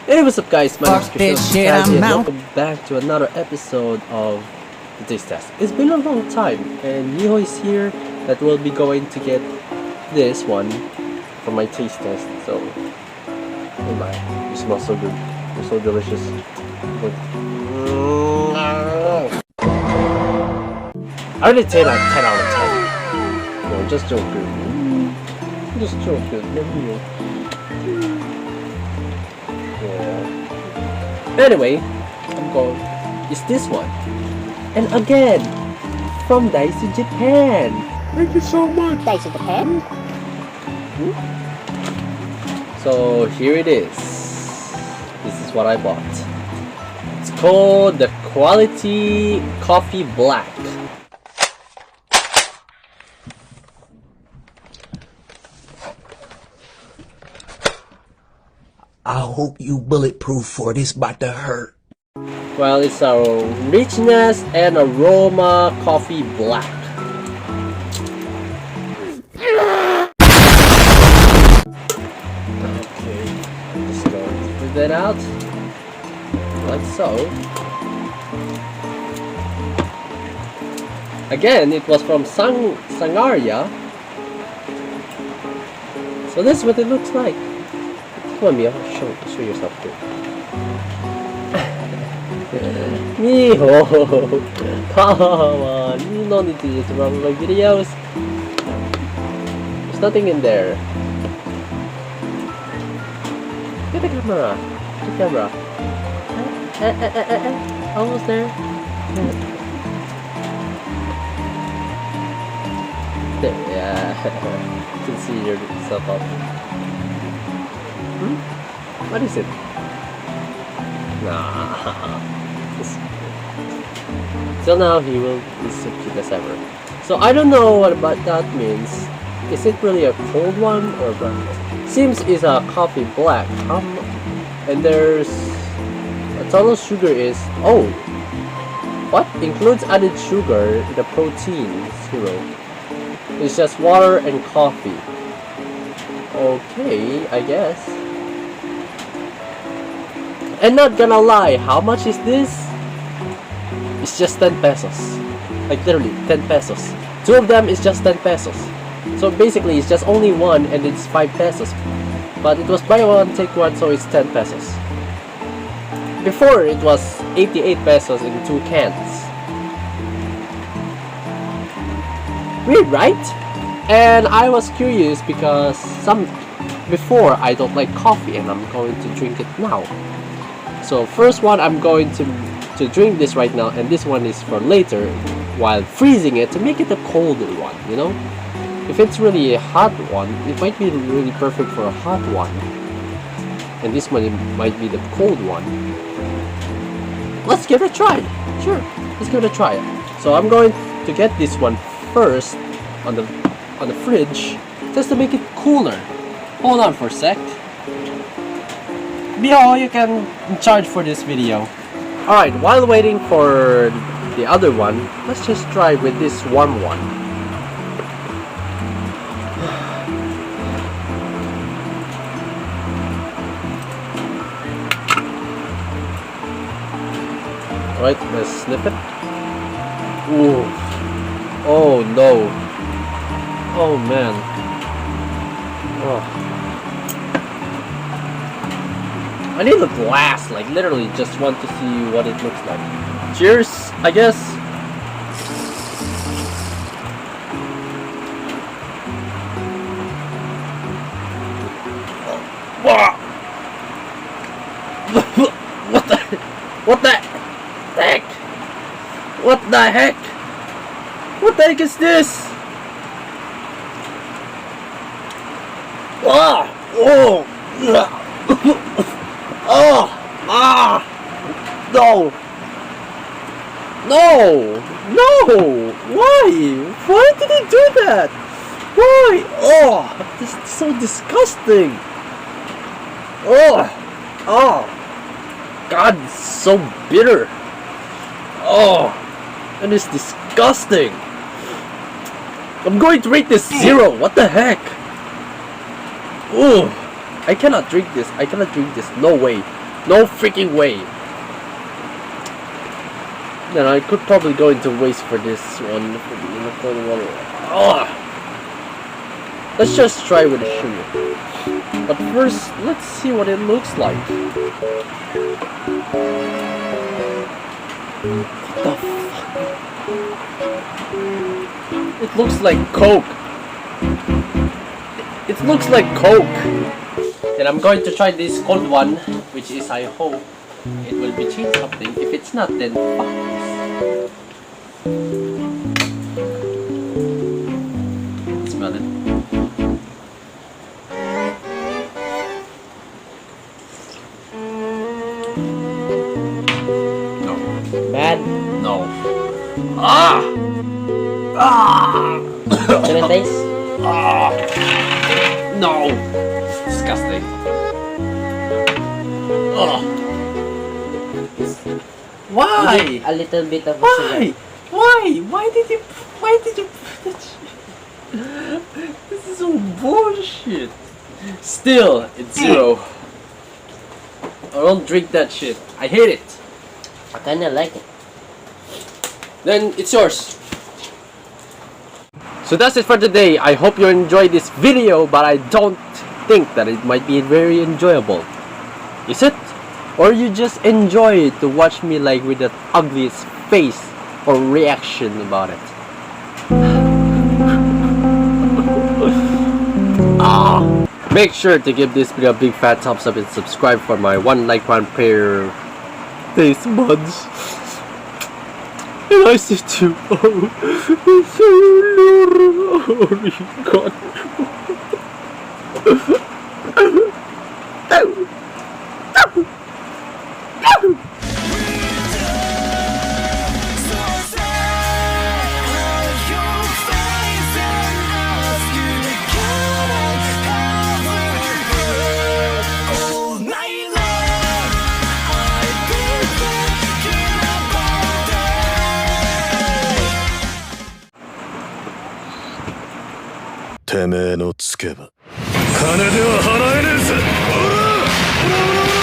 Hey, what's up guys, my name is Fuck this shit, and I'm out. welcome back to another episode of the Taste Test. It's been a long time and Miho is here that will be going to get this one for my taste test. So, oh my, you smell so good. You're so delicious. I already 10 out of 10. No, just joking. Just joking. Anyway, I'm going. It's this one, and again from Daiso Japan. Thank you so much. Daiso Japan. So here it is. This is what I bought. It's called the Quality Coffee Black. I hope you bulletproof for this about to hurt. Well, it's a richness and aroma coffee black. Okay, just going to put that out like so. Again, it was from Sangaria. So this is what it looks like. Come on, Mia, show yourself too. Miho, come on, you don't need to just run my videos. There's nothing in there. Get the camera. Get the camera. Almost there. There, yeah. You can see yourself up. What is it? Nah. Till now he will be so cute as ever. So I don't know what that means. Is it really a cold one or what? Seems it's a coffee black. And there's a total sugar is what? Includes added sugar, the protein 0. It's just water and coffee. Okay, I guess. And not gonna lie, how much is this? It's just 10 pesos. Like literally 10 pesos. 2 of them is just 10 pesos. So basically it's just only one and it's 5 pesos. But it was buy one take one, so it's 10 pesos. Before it was 88 pesos in 2 cans. Weird, right? And I was curious because before I don't like coffee and I'm going to drink it now. So first one I'm going to drink this right now, and this one is for later while freezing it to make it a colder one, you know? If it's really a hot one, it might be really perfect for a hot one. And this one might be the cold one. Let's give it a try. Sure, let's give it a try. So I'm going to get this one first on the fridge just to make it cooler. Hold on for a sec. Miho, you can charge for this video. Alright, while waiting for the other one, let's just try with this warm one. Alright, let's snip it. Ooh. Oh no. Oh man. Oh. I need a glass, like literally just want to see what it looks like. Cheers, I guess. What the heck? What the heck? What the heck is this? No! Why did he do that? Why? Oh, this is so disgusting. God, it's so bitter. And it's disgusting. I'm going to rate this 0. What the heck? Ooh, I cannot drink this. No way. No freaking way. Then I could probably go into waste for this one. For the unicorn one. Ugh. Let's just try with the sugar. But first, let's see what it looks like. What the fuck? It looks like Coke. It looks like Coke. Then I'm going to try this cold one, which is, I hope, it will be changed something. If it's not, then fuck this. Smell it. No. Bad. No. Ah! Ah! Can it taste? Ah! No! Disgusting. Oh. Why? A little bit of Why? sugar. Why? Why did you put that shit? This is so bullshit. Still, it's 0. I don't drink that shit. I hate it. I kinda like it. Then it's yours. So that's it for today. I hope you enjoyed this video, but I don't think that it might be very enjoyable. Is it? Or you just enjoy it to watch me like with the ugliest face or reaction about it? Make sure to give this video a big fat thumbs up and subscribe for my 1 like 1 pair taste buds. And I say toてめえのつけば金では払えねえぜ。おらおらおらおら